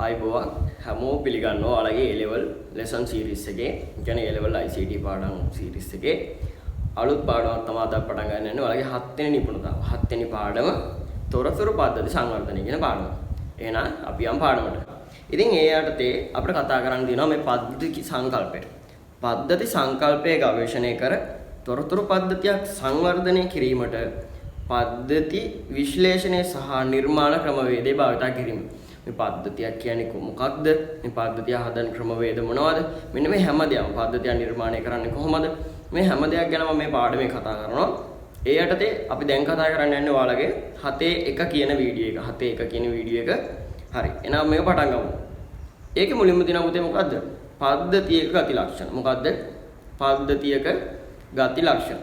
ආයිබෝවන් හැමෝම පිළිගන්නවා ඔයාලගේ A level lesson series එකේ කියන්නේ A level ICT පාඩම් series එකේ අලුත් පාඩමක් තමයි අද පටන් ගන්න යන්නේ ඔයාලගේ 7 වෙනි නිපුණතාව 7 වෙනි පාඩම තොරතුරු පද්ධති සංවර්ධනය කියන පාඩම. එහෙනම් අපි යම් පාඩමකට. ඉතින් ඒ යටතේ අපිට කතා කරන්න තියෙනවා මේ පද්ධති සංකල්පය. පද්ධති සංකල්පය ගවේෂණය කර තොරතුරු පද්ධතියක් සංවර්ධනය කිරීමට පද්ධති විශ්ලේෂණය සහ නිර්මාණ ක්‍රමවේදය භාවිත කිරීම. මේ පද්ධතියක් කියන්නේ මොකක්ද? මේ පද්ධතිය හදන ක්‍රමවේද මොනවද? මෙන්න මේ හැම දෙයක්ම පද්ධතිය නිර්මාණය කරන්නේ කොහොමද? මේ හැම දෙයක් ගැන මම මේ පාඩමේ කතා කරනවා. ඒ යටතේ අපි දැන් කතා කරන්න යන්නේ ඔයාලගේ 7.1 කියන වීඩියෝ එක. 7.1 කියන වීඩියෝ එක. හරි. එහෙනම් මේක පටන් ගමු. ඒකේ මුලින්ම තියෙන පුතේ මොකද්ද? පද්ධතියක ගති ලක්ෂණ. මොකද්ද? පද්ධතියක ගති ලක්ෂණ.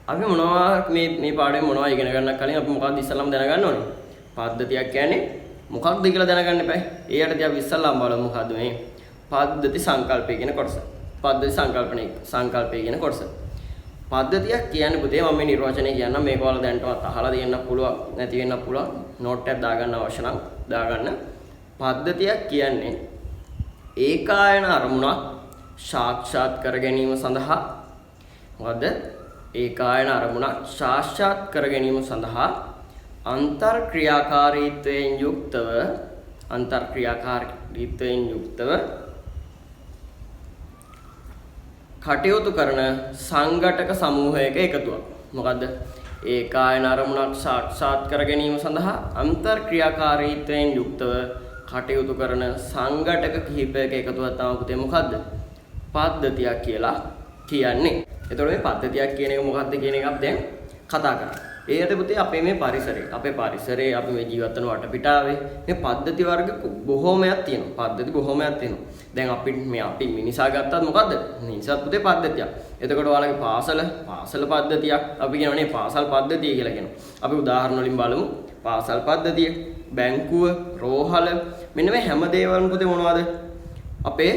අපි මොනවා මේ පාඩමේ මොනවා ඉගෙන ගන්න කලින් අපි මොකක්ද ඉස්සල්ලාම දැනගන්න ඕනේ? පද්ධතියක් කියන්නේ මොකක්ද කියලා දැනගන්න එපා. ඒ යටතේ අපි ඉස්සල්ලාම බලමු මොකද්ද මේ පද්ධති සංකල්පය කියන කොටස. පද්ධති සංකල්පය කියන කොටස. පද්ධතියක් කියන්නේ පුතේ මම මේ නිර්වචනය කියන්නම් මේක ඔයාලා දැනටවත් අහලා තියෙන්න පුළුවන් නැති වෙන්න පුළුවන් නෝට් එකක් දාගන්න අවශ්‍ය නම් දාගන්න. පද්ධතියක් කියන්නේ ඒකායන අරමුණක් සාක්ෂාත් කර ගැනීම සඳහා මොකද්ද? ඒකායන අරමුණක් සාක්ෂාත් කර ගැනීම සඳහා අන්තර් ක්‍රියාකාරීත්වයෙන් යුක්තව කටයුතු කරන සංඝටක සමූහයක එකතුවක්. මොකද්ද? ඒකායන අරමුණක් සාක්ෂාත් කර ගැනීම සඳහා අන්තර් ක්‍රියාකාරීත්වයෙන් යුක්තව කටයුතු කරන සංඝටක කිහිපයක එකතුවක් තමයි පුතේ මොකද්ද? පද්ධතියක් කියලා කියන්නේ. එතකොට මේ පද්ධතියක් කියන එක මොකක්ද කියන එක අපි දැන් කතා කරා. ඒකට පුතේ අපේ මේ පරිසරයේ අපි මේ ජීවත් වෙන වටපිටාවේ මේ පද්ධති වර්ග බොහෝමයක් තියෙනවා. පද්ධති බොහෝමයක් තියෙනවා. දැන් අපි මිනිසා ගත්තත් මොකද්ද? මිනිසත් පුතේ පද්ධතියක්. එතකොට ඔයාලගේ පාසල පද්ධතියක් අපි කියනවනේ පාසල් පද්ධතිය කියලා කියනවා. අපි උදාහරණ වලින් බලමු. පාසල් පද්ධතිය, බැංකුව, රෝහල මෙන්න මේ හැම දේවලම පුතේ මොනවද? අපේ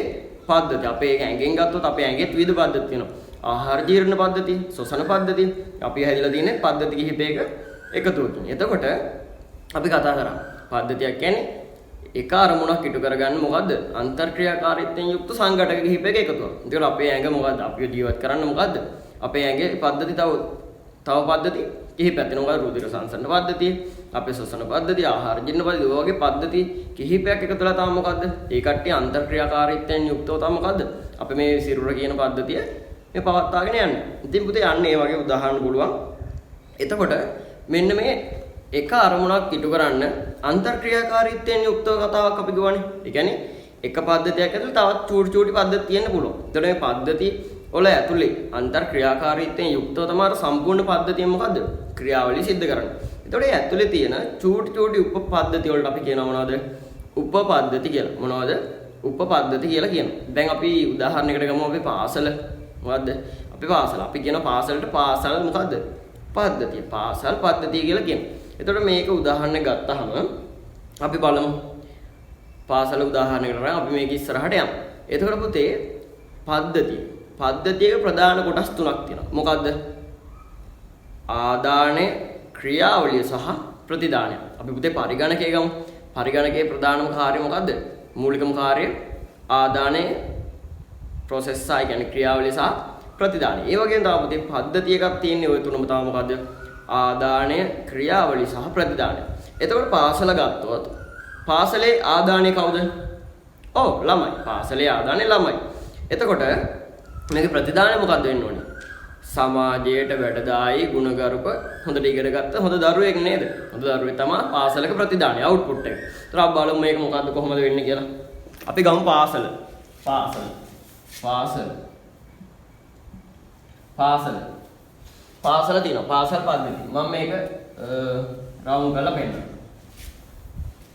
පද්ධති. අපේ ඇඟෙන් ගත්තොත් අපේ ඇඟෙත් විවිධ පද්ධති තියෙනවා. ආහාර ජීර්ණ පද්ධතිය, ශ්වසන පද්ධතිය අපි හැදිලා තියෙන්නේ පද්ධති කිහිපයක එකතුවකින්. එතකොට අපි කතා කරා පද්ධතියක් කියන්නේ එක අරමුණක් ඉටු කරගන්න මොකද්ද? අන්තර්ක්‍රියාකාරීත්වයෙන් යුක්ත සංඝටක කිහිපයක එකතුවක්. ඒකට අපේ ඇඟ මොකද්ද? අපි ජීවත් කරන්න මොකද්ද? අපේ ඇඟේ පද්ධති තව පද්ධති කිහිපයක් තියෙනවා. රුධිර සංසරණ පද්ධතිය, අපේ ශ්වසන පද්ධතිය, ආහාර ජීර්ණ පද්ධතිය වගේ පද්ධති කිහිපයක් එකතුලා තමයි මොකද්ද? ඒ කට්ටිය අන්තර්ක්‍රියාකාරීත්වයෙන් යුක්තව තමයි මොකද්ද? අපි මේ සිරුර කියන පද්ධතිය මේ පවත්වාගෙන යන්නේ. ඉතින් පුතේ යන්නේ මේ වගේ උදාහරණ පුළුවන්. එතකොට මෙන්න මේ එක අරමුණක් ඉටු කරන්න අන්තර්ක්‍රියාකාරීත්වයෙන් යුක්තව කතාවක් අපි ගවනේ. ඒ කියන්නේ එක පද්ධතියක් ඇතුළේ තවත් චූටි පද්ධති තියෙන්න පුළුවන්. එතකොට මේ පද්ධති වල ඇතුළේ අන්තර්ක්‍රියාකාරීත්වයෙන් යුක්තව තමයි සම්පූර්ණ පද්ධතිය මොකද්ද? ක්‍රියාවලිය සිද්ධ කරන්නේ. එතකොට මේ ඇතුළේ තියෙන චූටි උපපද්ධති වලට අපි කියනවා මොනවද? උපපද්ධති කියලා. මොනවද? උපපද්ධති කියලා කියනවා. දැන් අපි උදාහරණයකට ගමු අපි පාසල මොකද්ද? අපි කියන පාසලට පාසල් මොකද්ද? පද්ධතිය. පාසල් පද්ධතිය කියලා කියනවා. එතකොට මේක උදාහරණයක් ගත්තාම අපි බලමු. පාසල උදාහරණයකට ගන්න අපි මේක ඉස්සරහට යමු. එතකොට පුතේ පද්ධතියක ප්‍රධාන කොටස් තුනක් තියෙනවා. මොකද්ද? ආදානය, ක්‍රියාවලිය සහ ප්‍රතිදානය. අපි පුතේ පරිගණකයේ ගමු. පරිගණකයේ ප්‍රධානම කාර්යය මොකද්ද? මූලිකම කාර්යය ආදානය process ආයි කියන්නේ ක්‍රියාවලිය සහ ප්‍රතිදානය. ඒ වගේම තමයි පුතේ පද්ධතිය එකක් තියෙන්නේ ওই තුනම තමයි මොකද්ද? ආදානය, ක්‍රියාවලිය සහ ප්‍රතිදානය. එතකොට පාසල ගත්තොත් පාසලේ ආදානය කවුද? ඔව් ළමයි. පාසලේ ආදානය ළමයි. එතකොට මේකේ ප්‍රතිදානය මොකද්ද වෙන්න ඕනේ? සමාජයට වැඩදායි ගුණගරුක හොඳට ඉගෙන ගත්ත හොඳ දරුවෙක් නේද? හොඳ දරුවෙක් තමයි පාසලක ප්‍රතිදානය අවුට්පුට් එක. ඒතර අපි බලමු මේක මොකද්ද කොහොමද වෙන්නේ කියලා. අපි ගමු පාසල තියෙනවා. පාසල් පද්ධතිය. මම මේක රවුන්ඩ් කරලා පෙන්නනවා.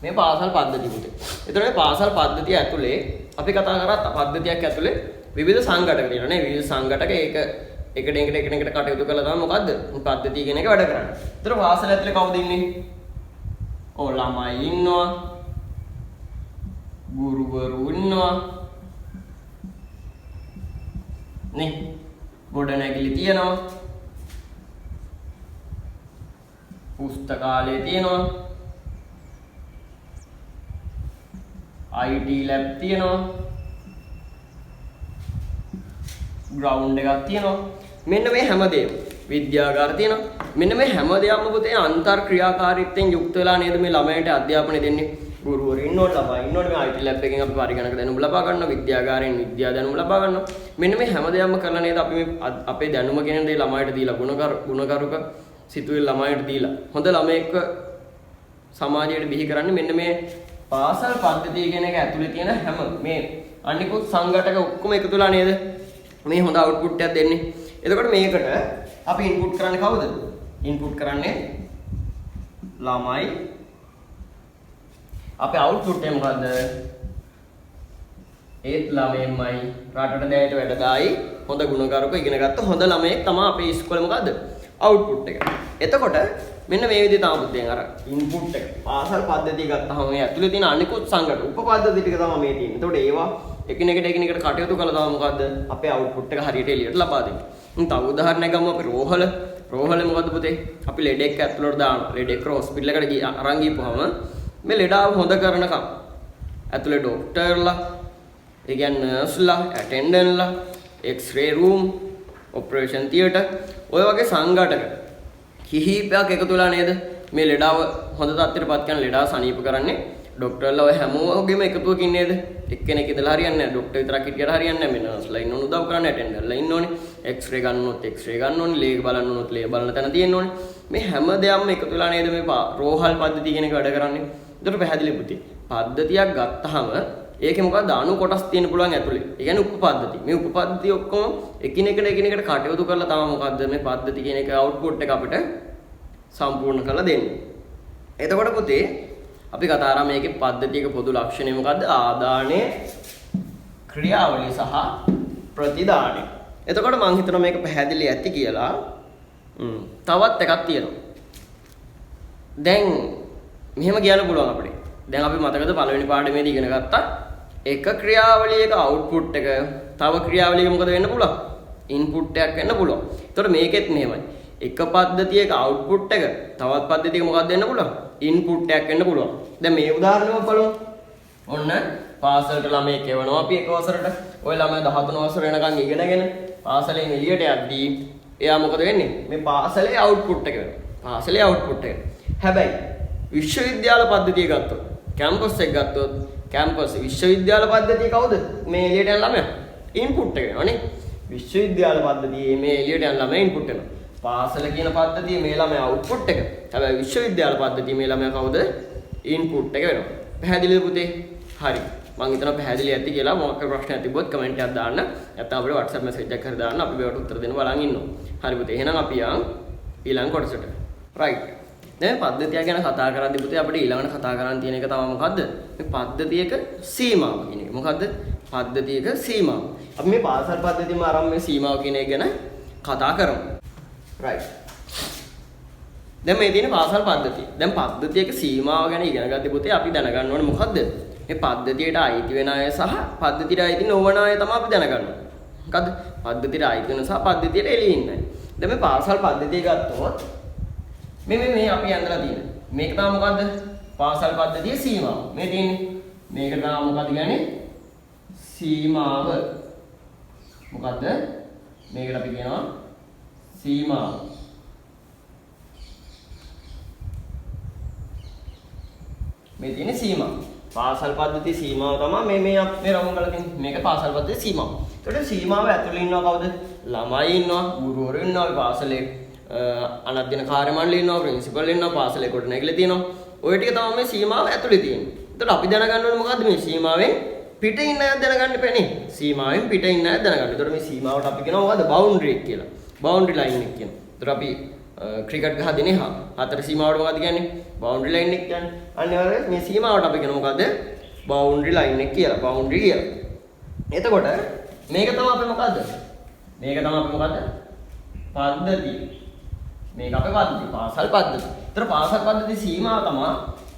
මේ පාසල් පද්ධතිය පුතේ. එතකොට මේ පාසල් පද්ධතිය ඇතුලේ අපි කතා කරා පද්ධතියක් ඇතුලේ විවිධ සංඝටක තියෙනවා නේ. විවිධ සංඝටක එකට කටයුතු කළා තමයි මොකද්ද? පද්ධතිය කියන එක වැඩ කරන්නේ. එතකොට පාසල ඇතුලේ කවුද ඉන්නේ? ළමයි ඉන්නවා. ගුරුවරු ඉන්නවා. නේ ගොඩනැගිලි තියෙනවා, පුස්තකාලය තියෙනවා, IT lab තියෙනවා. ground එකක් තියෙනවා. මෙන්න මේ හැමදේම විද්‍යාගාර තියෙනවා. මෙන්න මේ හැමදේම පුතේ අන්තර් ක්‍රියාකාරීත්වයෙන් යුක්ත වෙලා නේද මේ ළමයට අධ්‍යාපනය දෙන්නේ. ගුරුවරු ඉන්නෝට ළමයි ඉන්නෝට මේ IT lab එකෙන් අපි පරිගණක දැනුම ලබා ගන්නවා. විද්‍යාගාරයෙන් විද්‍යා දැනුම ලබා ගන්නවා. මෙන්න මේ හැමදේම කරලා නේද අපි මේ අපේ දැනුම කියන දේ ළමයට දීලා ගුණකරුක සිතුවිලි ළමයට දීලා හොඳ ළමයෙක්ව සමාජයට බිහි කරන්නේ මෙන්න මේ පාසල් පද්ධතිය කියන එක ඇතුලේ තියෙන හැම මේ අනිකුත් සංඝටක ඔක්කොම එකතු වෙලා නේද මේ හොඳ අවුට්පුට් එකක් දෙන්නේ. එතකොට මේකට අපි ඉන්පුට් කරන්නේ කවුද? ඉන්පුට් කරන්නේ ළමයි. අපේ අවුට්පුට් එක මොකද්ද? ඒත් ළමෙන්මයි රටට දැයට වැඩදායි හොඳ ගුණකරුක ඉගෙන ගත්ත හොඳ ළමයෙක් තමයි අපේ ඉස්කෝලේ මොකද්ද? අවුට්පුට් එක. එතකොට මෙන්න මේ විදිහට තමයි පුතේ අර ඉන්පුට් එක පාසල් පද්ධතිය ගත්තාම මේ ඇතුලේ තියෙන අනිකුත් සංඝට උපපද්ධති ටික තමයි මේ තියෙන්නේ. එතකොට ඒවා එකිනෙකට කටයුතු කළා තමයි මොකද්ද? අපේ අවුට්පුට් එක හරියට එළියට ලබා දෙන්නේ. තව උදාහරණයක් ගමු අපි රෝහල මොකද්ද පුතේ? අපි ලෙඩෙක් ඇතුළට දානවා. ලෙඩෙක් හොස්පිටල් එකට අරන් ගිහපුවම මේ ලෙඩාව හොඳ කරනකම් ඇතුලේ ડોක්ටර්ලා, ඒ කියන්නේ නර්ස්ලා, ඇටෙන්ඩන්ට්ලා, එක්ස්රේ රූම්, ඔපරේෂන් තියටර් ඔය වගේ සංඝටක කිහිපයක් එකතු වෙලා නේද මේ ලෙඩාව හොඳ තත්ත්වයටපත් කරන ලෙඩාව සනීප කරන්නේ. ડોක්ටර්ලා ඔය හැමෝගෙම එකතුවකින් නේද? එක්කෙනෙක් ඉඳලා හරියන්නේ නැහැ. ඩොක්ටර් විතරක් හිටියට හරියන්නේ නැහැ. මේ නර්ස්ලා ඉන්න ඕන උදව් කරන්න, ඇටෙන්ඩර්ලා ඉන්න ඕනේ. එක්ස්රේ ගන්න ඕනොත් එක්ස්රේ ගන්න ඕනේ. ලේ බලන්න ඕනොත් ලේ බලන තැන තියෙන්න ඕනේ. මේ හැම දෙයක්ම එකතු වෙලා නේද මේ රෝහල් පද්ධතිය කියන එක වැඩ කරන්නේ. ඒකට පැහැදිලි පුතේ. පද්ධතියක් ගත්තාම ඒකේ මොකක්ද අණු කොටස් තියෙන්න පුළුවන් ඇතුලේ. ඒ කියන්නේ උපපද්ධති. මේ උපපද්ධති ඔක්කොම එකිනෙකට කටයුතු කරලා තමයි මොකද්ද මේ පද්ධති කියන එක අවුට්පුට් එක අපිට සම්පූර්ණ කරලා දෙන්නේ. එතකොට පුතේ අපි කතා කරා මේකේ පද්ධතියක පොදු ලක්ෂණය මොකද්ද? ආදානය, ක්‍රියාවලිය සහ ප්‍රතිදානය. එතකොට මම හිතනවා මේක පැහැදිලි ඇති කියලා. තවත් එකක් තියෙනවා. දැන් මෙහෙම කියන්න පුළුවන් අපිට. දැන් අපි මතකද පළවෙනි පාඩමේදී ඉගෙන ගත්තා එක ක්‍රියාවලියක අවුට්පුට් එක තව ක්‍රියාවලියක මොකද වෙන්න පුළුවන්? ඉන්පුට් එකක් වෙන්න පුළුවන්. එතකොට මේකෙත් මෙහෙමයි. එක පද්ධතියක අවුට්පුට් එක තවත් පද්ධතියක මොකක්ද වෙන්න පුළුවන්? ඉන්පුට් එකක් වෙන්න පුළුවන්. දැන් මේ උදාහරණයක් බලමු. ඔන්න පාසලට ළමයෙක් එවනවා අපි එක වසරට. ওই ළමයා 13 වසර වෙනකන් ඉගෙනගෙන පාසලෙන් එළියට යද්දී එයා මොකද වෙන්නේ? මේ පාසලේ අවුට්පුට් එක වෙනවා. පාසලේ අවුට්පුට් එක. හැබැයි විශ්වවිද්‍යාල පද්ධතිය ගත්තොත් කැම්පස් එක ගත්තොත් කැම්පස් විශ්වවිද්‍යාල පද්ධතිය කවුද? මේ එළියට යන ළමයා ඉන්පුට් එක වෙනවනේ. විශ්වවිද්‍යාල පද්ධතියේ මේ එළියට යන ළමයා ඉන්පුට් වෙනවා. පාසල කියන පද්ධතිය මේ ළමයා අවුට්පුට් එක. හැබැයි විශ්වවිද්‍යාල පද්ධතිය මේ ළමයා කවුද? ඉන්පුට් එක වෙනවා. පැහැදිලිද පුතේ? හරි. මම හිතනවා පැහැදිලි ඇති කියලා. මොකක් ප්‍රශ්නයක් තිබ්බොත් කමෙන්ට් එකක් දාන්න. නැත්නම් අපිට WhatsApp message එකක් හරි දාන්න. අපි මේකට උත්තර දෙන්න බලන් ඉන්නවා. හරි පුතේ. එහෙනම් අපි යන් ඊළඟ කොටසට. right. දැන් පද්ධතිය ගැන කතා කරද්දී පුතේ අපිට ඊළඟට කතා කරන්න තියෙන එක තමයි මොකද්ද? මේ පද්ධතියක සීමාව කියන එක. මොකද්ද? පද්ධතියක සීමාව. අපි මේ පාසල් පද්ධතියම ආරම්භ මේ සීමාව කියන එක ගැන කතා කරමු. right. දැන් මේ තියෙන පාසල් පද්ධතිය. දැන් පද්ධතියක සීමාව ගැන ඉගෙන ගත්තේ පුතේ අපි දැනගන්න ඕනේ මොකද්ද? මේ පද්ධතියට අයිති වෙන අය සහ පද්ධතියට අයිති නොවන අය තමයි අපි දැනගන්න ඕනේ. මොකද්ද? පද්ධතියට අයිති වෙන සහ පද්ධතියට එළියේ ඉන්න අය. දැන් මේ පාසල් පද්ධතිය ගත්තොත් මේ අපි ඇඳලා තියෙන. මේක තමයි මොකද්ද? පාසල් පද්ධතියේ සීමාව. මේ තියෙන්නේ. මේක තමයි මොකද්ද කියන්නේ? සීමාව. මොකද්ද? මේකට අපි කියනවා සීමාව. මේ තියෙන්නේ සීමාව. පාසල් පද්ධතියේ සීමාව තමයි මේ අපේ රවුම් කරලා තියෙන්නේ. මේක පාසල් පද්ධතියේ සීමාව. ඒකට සීමාව ඇතුළේ ඉන්නවා කවුද? ළමයි ඉන්නවා, ගුරුවරු ඉන්නවා, පාසලේ අනධ්‍යයන කාර්ය මණ්ඩලය ඉන්නවා, ප්‍රින්සිපල් ඉන්නවා, පාසලේ ගොඩනැගිලි තියෙනවා. ඔය ටික තමයි මේ සීමාව ඇතුලේ තියෙන්නේ. ඒතකොට අපි දැනගන්න ඕනේ මොකද්ද මේ සීමාවෙන් පිට ඉන්න අය දැනගන්න එපානේ. සීමාවෙන් පිට ඉන්න අය දැනගන්න. ඒතකොට මේ සීමාවට අපි කියනවා මොකද්ද? බවුන්ඩරි එක කියලා. බවුන්ඩරි ලයින් එක කියනවා. ඒතකොට අපි ක්‍රිකට් ගහදිනේ හතර සීමාවට මොකද්ද කියන්නේ? බවුන්ඩරි ලයින් එක කියන්නේ. අනිවාර්යයෙන් මේ සීමාවට අපි කියනවා මොකද්ද? බවුන්ඩරි ලයින් එක කියලා. බවුන්ඩරි කියලා. එතකොට මේක තමයි අපි මොකද්ද? මේක තමයි අපි මොකද්ද? පද්ධතිය. මේක අපේ පද්ධතිය. පාසල් පද්ධතිය. ඒතර පාසල් පද්ධතියේ සීමාව තමයි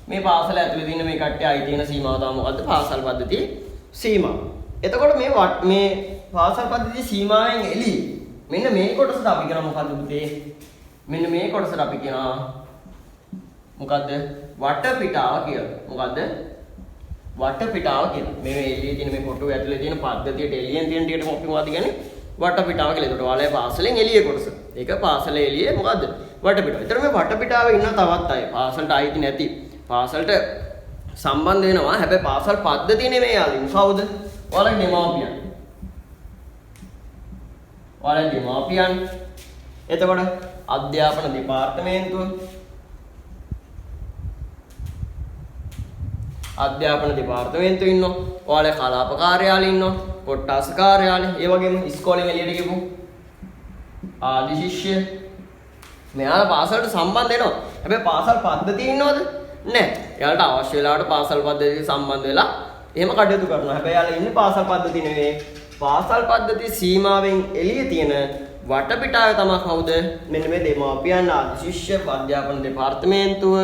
මේ පාසල ඇතුලේ තියෙන මේ කට්ටිය අයිති වෙන සීමාව තමයි මොකද්ද? පාසල් පද්ධතියේ සීමාව. එතකොට මේ පාසල් පද්ධතියේ සීමාවෙන් එළි මෙන්න මේ කොටසට අපි කියනවා මොකද්ද පුතේ? මෙන්න මේ කොටසට අපි කියනවා මොකද්ද? වටපිටාව කියලා. මොකද්ද? වටපිටාව කියලා. මේ එළියේ තියෙන මේ කොටුව ඇතුලේ තියෙන පද්ධතියට එළියෙන් තියෙන ටිකට අපි මොකද කියන්නේ? වටපිටාව කියලා. ඒකට ඔයාලගේ පාසලෙන් එළියේ කොටස. ඒක පාසලේ එළියේ මොකද්ද? වටපිටාව. ඒතර මේ වටපිටාවේ ඉන්න තවත් අය පාසලට ආйти නැති. පාසලට සම්බන්ධ වෙනවා. හැබැයි පාසල් පද්ධතිය නෙමෙයි යාළුවෝ. කවුද? ඔයාලගේ දෙමාපියන්. ඔයාලගේ දෙමාපියන්. එතකොට අධ්‍යාපන දෙපාර්තමේන්තුව අධ්‍යාපන දෙපාර්තමේන්තුව ඉන්නවා. ඔයාලගේ කලාප කාර්යාලය ඉන්නවා. කොට්ටාස කාර්යාලය. ඒ වගේම ඉස්කෝලෙන් එළියට ගිහපු ආදි ශිෂ්‍ය මෙයාලා පාසලට සම්බන්ධ වෙනවා. හැබැයි පාසල් පද්ධතිය ඉන්නවද? නැහැ. එයාලට අවශ්‍ය වෙලාවට පාසල් පද්ධතියට සම්බන්ධ වෙලා එහෙම කටයුතු කරනවා. හැබැයි එයාලා ඉන්නේ පාසල් පද්ධතිය නෙවෙයි. පාසල් පද්ධතිය සීමාවෙන් එළියේ තියෙන වටපිටාවේ තමයි කවුද? මෙන්න මේ දෙමාපියන් ආදි ශිෂ්‍ය අධ්‍යාපන දෙපාර්තමේන්තුව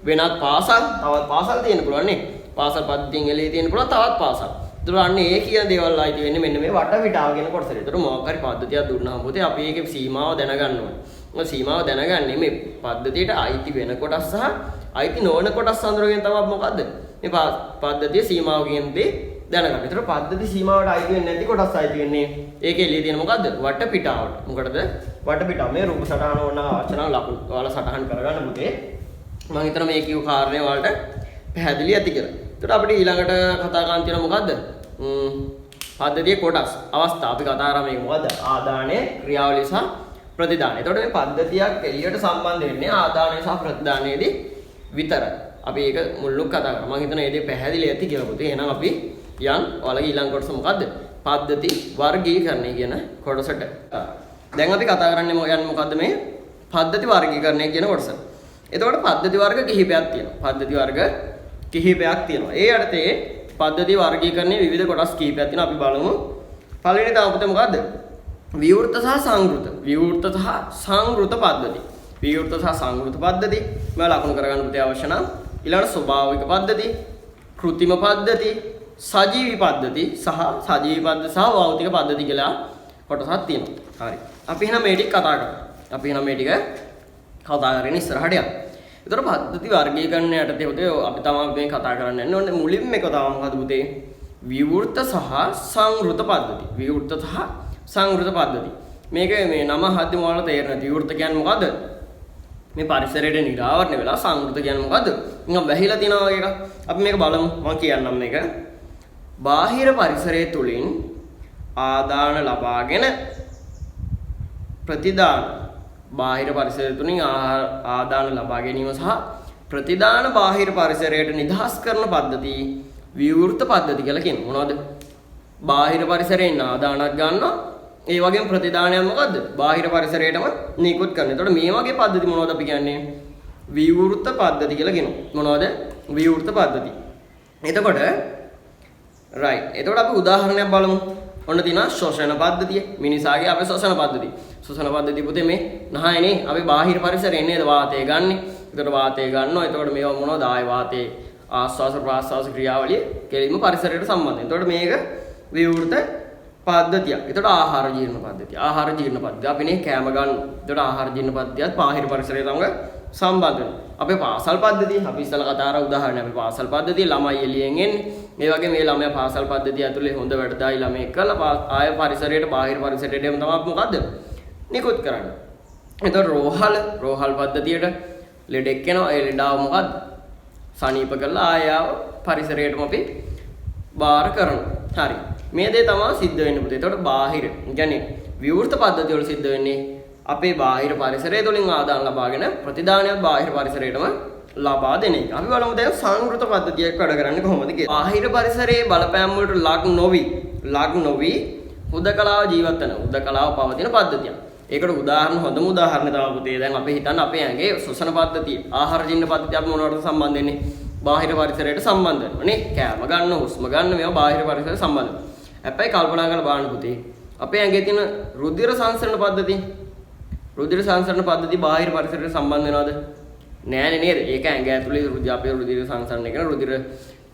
වෙනත් පාසල් තවත් පාසල් තියෙන්න පුළුවන් නේ. පාසල් පද්ධතියෙන් එළියේ තියෙන්න පුළුවන් තවත් පාසල්. ඒතර අන්න ඒ කියන දේවල් ආйти වෙන්නේ මෙන්න මේ වටපිටාව කියන කොටසට. ඒතර මොකක් හරි පද්ධතියක් දුන්නාම පොතේ අපි ඒකේ සීමාව දැනගන්න ඕනේ. මොකද සීමාව දැනගන්නේ මේ පද්ධතියට ආйти වෙන කොටස් සහ ආйти නොවන කොටස් අඳුරගෙන තමයි මොකද්ද? මේ පද්ධතියේ සීමාව කියන දේ දැනගන්න. ඒතර පද්ධති සීමාවට ආйти වෙන්නේ නැති කොටස් ආйти වෙන්නේ ඒකේ එළියේ තියෙන මොකද්ද? වටපිටාවට. මොකටද? වටපිටාව. මේ රූප සටහන ඕන ආචරණ ලකුණු ඔයාලා සටහන් කරගන්න පුතේ. මම හිතනවා මේ කියු කාරණේ වලට පැහැදිලි ඇති කියලා. ඒකට අපිට ඊළඟට කතා කරන්න තියෙන මොකද්ද? පද්ධතියේ කොටස් අවස්ථා අපි කතා කරා මේක මොකද්ද? ආදානය, ක්‍රියාවලිය සහ ප්‍රතිදානය. එතකොට මේ පද්ධතියක් එළියට සම්බන්ධ වෙන්නේ ආදානය සහ ප්‍රතිදානයේදී විතරයි. අපි ඒක මුල්ලුක් කතා කරා. මම හිතනවා මේ දේ පැහැදිලි ඇති කියලා පුතේ. එහෙනම් අපි යන් ඔයාලගේ ඊළඟ කොටස මොකද්ද? පද්ධති වර්ගීකරණය කියන කොටසට. දැන් අපි කතා කරන්නේ මොකද්ද මේ පද්ධති වර්ගීකරණය කියන කොටස. එතකොට පද්ධති වර්ග කිහිපයක් තියෙනවා. පද්ධති වර්ග කිහිපයක් තියෙනවා. ඒ යටතේ පද්ධති වර්ගීකරණයේ විවිධ කොටස් කිහිපයක් තියෙනවා. අපි බලමු. පළවෙනි තව පුතේ මොකද්ද? විවෘත සහ සංවෘත. විවෘත සහ සංවෘත පද්ධති. විවෘත සහ සංවෘත පද්ධති. මම ලකුණු කරගන්න පුතේ අවශ්‍ය නම් ඊළඟට ස්වභාවික පද්ධති, කෘත්‍රිම පද්ධති, සජීවී පද්ධති සහ සජීවී පද්ධති සහ භෞතික පද්ධති කියලා කොටසක් තියෙනවා. හරි. අපි එහෙනම් මේ ටික කතා කරමු. අපි එහෙනම් මේ ටික කතා කරගෙන ඉස්සරහට යමු. ඒතර පද්ධති වර්ගීකරණය යටතේ පුතේ අපි තමයි මේ කතා කරන්න යන්නේ. ඔන්න මුලින්ම එක තමයි මොකද පුතේ? විවෘත සහ සංවෘත පද්ධති. විවෘත සහ සංවෘත පද්ධති. මේක මේ නම හද්දි මොනවද තේරෙන්නේ? විවෘත කියන්නේ මොකද්ද? මේ පරිසරයට නිරාවරණය වෙලා සංවෘත කියන්නේ මොකද්ද? නිකන් වැහිලා තියෙනවා වගේ එකක්. අපි මේක බලමු. මම කියන්නම් මේක. බාහිර පරිසරය තුලින් ආදාන ලබාගෙන ප්‍රතිදාන බාහිර පරිසරය තුලින් ආදාන ලබා ගැනීම සහ ප්‍රතිදාන බාහිර පරිසරයට නිදහස් කරන පද්ධති විවෘත පද්ධති කියලා කියනවා. මොනවද? බාහිර පරිසරයෙන් ආදානක් ගන්නවා. ඒ වගේම ප්‍රතිදානයක් මොකද්ද? බාහිර පරිසරයටම නිකුත් කරනවා. එතකොට මේ වගේ පද්ධති මොනවද අපි කියන්නේ? විවෘත පද්ධති කියලා කියනවා. මොනවද? විවෘත පද්ධති. එතකොට right. එතකොට අපි උදාහරණයක් බලමු. ඔන්න තියෙනවා ශෝෂණ පද්ධතිය. මිනිසාගේ අපේ ශෝෂණ පද්ධතිය. ශෝෂණ පද්ධතිය පුතේ මේ නහයනේ අපි බාහිර පරිසරයෙන් නේද වාතය ගන්නෙ. එතකොට වාතය ගන්නවා. එතකොට මේවා මොනවද? ආය වාතයේ ආස්වාස ප්‍රාස්වාස ක්‍රියාවලිය කෙලින්ම පරිසරයට සම්බන්ධයි. එතකොට මේක විවෘත පද්ධතියක්. එතකොට ආහාර ජීර්ණ පද්ධතිය. ආහාර ජීර්ණ පද්ධතිය. අපි නේ කෑම ගන්න. එතකොට ආහාර ජීර්ණ පද්ධතියත් බාහිර පරිසරයට තමයි සම්බන්ධ වෙනවා. අපේ පාසල් පද්ධතිය අපි ඉස්සලා කතා කරා උදාහරණයක්. අපි පාසල් පද්ධතිය ළමයි එළියෙන් එන්නේ. මේ වගේ මේ ළමයා පාසල් පද්ධතිය ඇතුලේ හොඳ වැඩදායි ළමයෙක් කරලා ආය පරිසරයට බාහිර පරිසරයට එම තමයි මොකද්ද? නිකුත් කරන්නේ. එතකොට රෝහල් පද්ධතියට ලෙඩෙක් එනවා. ඒ ලෙඩාව මොකද්ද? සනීප කරලා ආයව පරිසරයටම අපි බාර කරනවා. හරි. මේ දේ තමයි සිද්ධ වෙන්නේ පුතේ. එතකොට බාහිර කියන්නේ විවෘත පද්ධතිය වල සිද්ධ වෙන්නේ අපේ බාහිර පරිසරය තුළින් ආදාන ලබාගෙන ප්‍රතිදානයක් බාහිර පරිසරයටම ලබා දෙන එක. අපි බලමු දැන් සංවෘත පද්ධතියක් වැඩ කරන්නේ කොහොමද කියලා. බාහිර පරිසරයේ බලපෑම් වලට ලක් නොවි හුදකලාව ජීවත් වෙන හුදකලාව පවතින පද්ධතියක්. ඒකට හොඳම උදාහරණ තමයි පුතේ. දැන් අපි හිතන්න අපේ ඇඟේ ශ්වසන පද්ධතිය, ආහාර ජීර්ණ පද්ධතිය අපි මොනවටද සම්බන්ධ වෙන්නේ? බාහිර පරිසරයට සම්බන්ධ වෙනවා නේ. කෑම ගන්න, හුස්ම ගන්න මේවා බාහිර පරිසරයට සම්බන්ධ වෙනවා. හැබැයි කල්පනා කරලා බලන්න පුතේ. අපේ ඇඟේ තියෙන රුධිර සංසරණ පද්ධතිය රුධිර සංසරණ පද්ධතිය බාහිර පරිසරයට සම්බන්ධ වෙනවද? නෑනේ නේද? ඒක ඇඟ ඇතුලේ අපේ රුධිර සංසරණය කරන රුධිර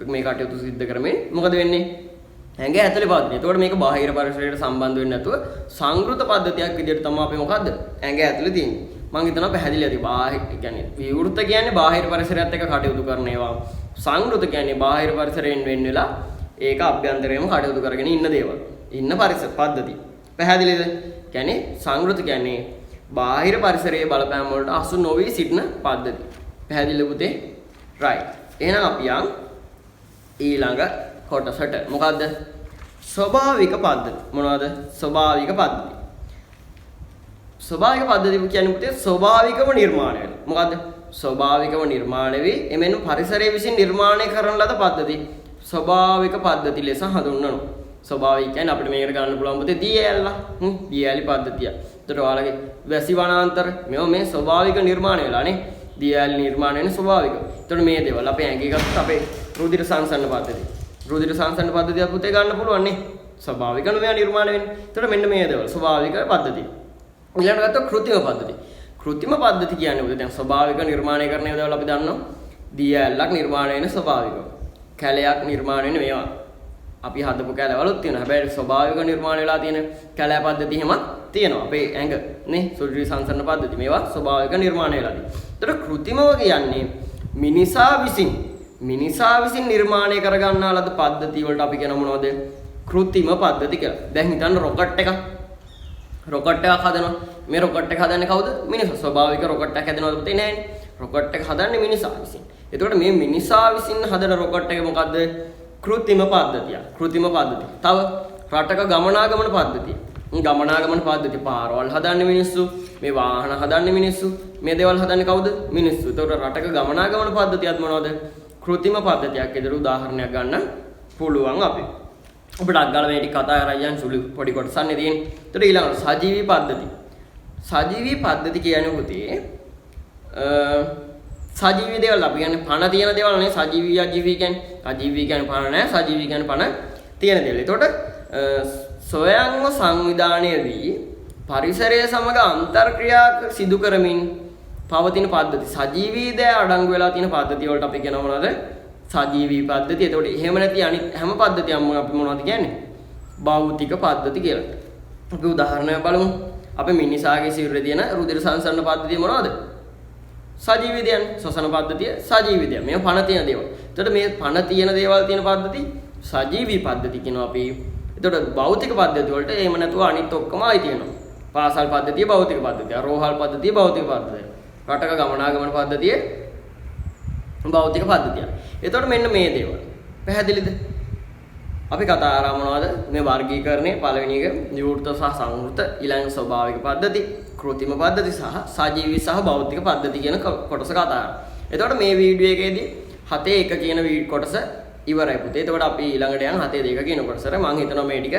මේ කටයුතු සිද්ධ කරමින් මොකද වෙන්නේ? ඇඟ ඇතුලේ පද්ධතිය. එතකොට මේක බාහිර පරිසරයට සම්බන්ධ වෙන්නේ නැතුව සංවෘත පද්ධතියක් විදිහට තමයි අපි මොකද්ද? ඇඟ ඇතුලේ තියෙන්නේ. මම හිතනවා පැහැදිලි ඇති. බාහිර කියන්නේ විවෘත කියන්නේ බාහිර පරිසරයත් එක්ක කටයුතු කරන ඒවා. සංවෘත කියන්නේ බාහිර පරිසරයෙන් වෙන් වෙලා ඒක අභ්‍යන්තරයෙන්ම කටයුතු කරගෙන ඉන්න දේවල්. ඉන්න පරිසර පද්ධති. පැහැදිලිද? කියන්නේ සංවෘත කියන්නේ බාහිර පරිසරයේ බලපෑම් වලට අසු නොවි සිටින පද්ධති. පැහැදිලිද පුතේ? right. එහෙනම් අපි යන් ඊළඟ කොටසට. මොකද්ද? ස්වභාවික පද්ධති. මොනවද? ස්වභාවික පද්ධති. ස්වභාවික පද්ධති කියන්නේ පුතේ ස්වභාවිකව නිර්මාණය වෙන. මොකද්ද? ස්වභාවිකව නිර්මාණය වී එමෙන්න පරිසරයේ විසින් නිර්මාණය කරන ලද පද්ධති ස්වභාවික පද්ධති ලෙස හඳුන්වනවා. ස්වභාවික කියන්නේ අපිට මේකට ගන්න පුළුවන් පුතේ දී ඇල්ල. දී ඇලි පද්ධතිය. ඒතර ඔයාලගේ වැසි වනාන්තර මේවා මේ ස්වභාවික නිර්මාණය වෙලානේ. දී ඇලි නිර්මාණය වෙන ස්වභාවික. ඒතර මේ දේවල් අපේ ඇඟේ ගත්තොත් අපේ රුධිර සංසරණ පද්ධතිය. රුධිර සංසරණ පද්ධතිය පුතේ ගන්න පුළුවන් නේ. ස්වභාවිකව මේවා නිර්මාණය වෙන්නේ. ඒතර මෙන්න මේ දේවල් ස්වභාවික පද්ධතිය. ඊළඟට ගත්තොත් කෘත්‍රිම පද්ධති. කෘත්‍රිම පද්ධති කියන්නේ මොකද? දැන් ස්වභාවික නිර්මාණය කරන දේවල් අපි දන්නවා. දී ඇල්ලක් නිර්මාණය වෙන ස්වභාවිකව. කැලයක් නිර්මාණය වෙන මේවා. අපි හදපු කැලවලුත් තියෙනවා. හැබැයි ස්වභාවික නිර්මාණය වෙලා තියෙන කැලෑ පද්ධති එහෙම තියෙනවා. අපේ ඇඟ නේ සුද්ධි සංසරණ පද්ධති මේවා ස්වභාවික නිර්මාණය වෙලා තියෙනවා. ඒතර කෘත්‍රිමව කියන්නේ මිනිසා විසින් නිර්මාණය කරගන්නා ලද පද්ධති වලට අපි කියන මොනවද? කෘත්‍රිම පද්ධති කියලා. දැන් හිතන්න රොකට් එකක් හදනවා. මේ රොකට් එක හදන්නේ කවුද? මිනිසා. ස්වභාවික රොකට් එකක් හදනවද පුතේ? නෑනේ. රොකට් එක හදන්නේ මිනිසා විසින්. එතකොට මේ මිනිසා විසින් හදන රොකට් එක මොකද්ද? කෘත්‍රිම පද්ධතිය. කෘත්‍රිම පද්ධතිය. තව රටක ගමනාගමන පද්ධතිය. ගමනාගමන පද්ධතිය පාරවල් හදන්නේ මිනිස්සු. මේ වාහන හදන්නේ මිනිස්සු. මේ දේවල් හදන්නේ කවුද? මිනිස්සු. එතකොට රටක ගමනාගමන පද්ධතියත් මොනවද? කෘත්‍රිම පද්ධතියක්. ඒතර උදාහරණයක් ගන්න පුළුවන් අපි. ඔබට අග්ගල මේ ටික කතා කරලා යන් සුළු පොඩි කොටසක් නේ තියෙන්නේ. ඒතර ඊළඟට සජීවී පද්ධති. සජීවී පද්ධති කියන්නේ පුතේ සජීවී දේවල් අපි කියන්නේ පණ තියෙන දේවල් නේ. සජීවී අජීවී කියන්නේ අජීවී කියන්නේ පණ නැහැ. සජීවී කියන්නේ පණ තියෙන දේවල්. ඒතකොට සොයංව සංවිධානය වී පරිසරය සමග අන්තර්ක්‍රියා සිදු කරමින් පවතින පද්ධති. සජීවී දේ අඩංගු වෙලා තියෙන පද්ධතිය වලට අපි කියනවා මොනවද? සජීවී පද්ධතිය. ඒතකොට එහෙම නැති අනිත් හැම පද්ධතියක්ම අපි මොනවද කියන්නේ? භෞතික පද්ධති කියලා. අපි උදාහරණයක් බලමු. අපි මිනිසාගේ ශරීරයේ තියෙන රුධිර සංසරණ පද්ධතිය මොනවද? සජීවී දයන්. ශ්වසන පද්ධතිය සජීවී දයන්. මේ පණ තියෙන දේවල්. එතකොට මේ පණ තියෙන දේවල් තියෙන පද්ධති සජීවී පද්ධති කියනවා අපි. එතකොට භෞතික පද්ධති වලට එහෙම නැතුව අනිත් ඔක්කොම ආයි තියෙනවා. පාසල් පද්ධතිය භෞතික පද්ධතිය. රෝහල් පද්ධතිය භෞතික පද්ධතිය. රටක ගමනාගමන පද්ධතිය භෞතික පද්ධතිය. එතකොට මෙන්න මේ දේවල්. පැහැදිලිද? අපි කතා කරා මොනවද? මේ වර්ගීකරණයේ පළවෙනි එක විවෘත සහ සංවෘත, ඊළඟ ස්වභාවික පද්ධති, කෘත්‍රිම පද්ධති සහ සජීවී සහ භෞතික පද්ධති කියන කොටස කතා කරා. එතකොට මේ වීඩියෝ එකේදී 7.1 කියන කොටස ඉවරයි පුතේ. එතකොට අපි ඊළඟට යන 7.2 කියන කොටසට මම හිතනවා මේ ටික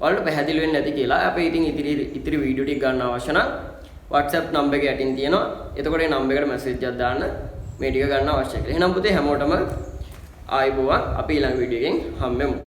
ඔයාලට පැහැදිලි වෙන්නේ නැති කියලා. අපි ඉතින් ඉතිරි වීඩියෝ ටික ගන්න අවශ්‍ය නම් WhatsApp නම්බර් එක යටින් තියෙනවා. එතකොට ඒ නම්බර් එකට මැසේජ් එකක් දාන්න මේ ටික ගන්න අවශ්‍යයි කියලා. එහෙනම් පුතේ හැමෝටම ආයිබෝවන්. අපි ඊළඟ වීඩියෝ එකෙන් හම්බෙමු.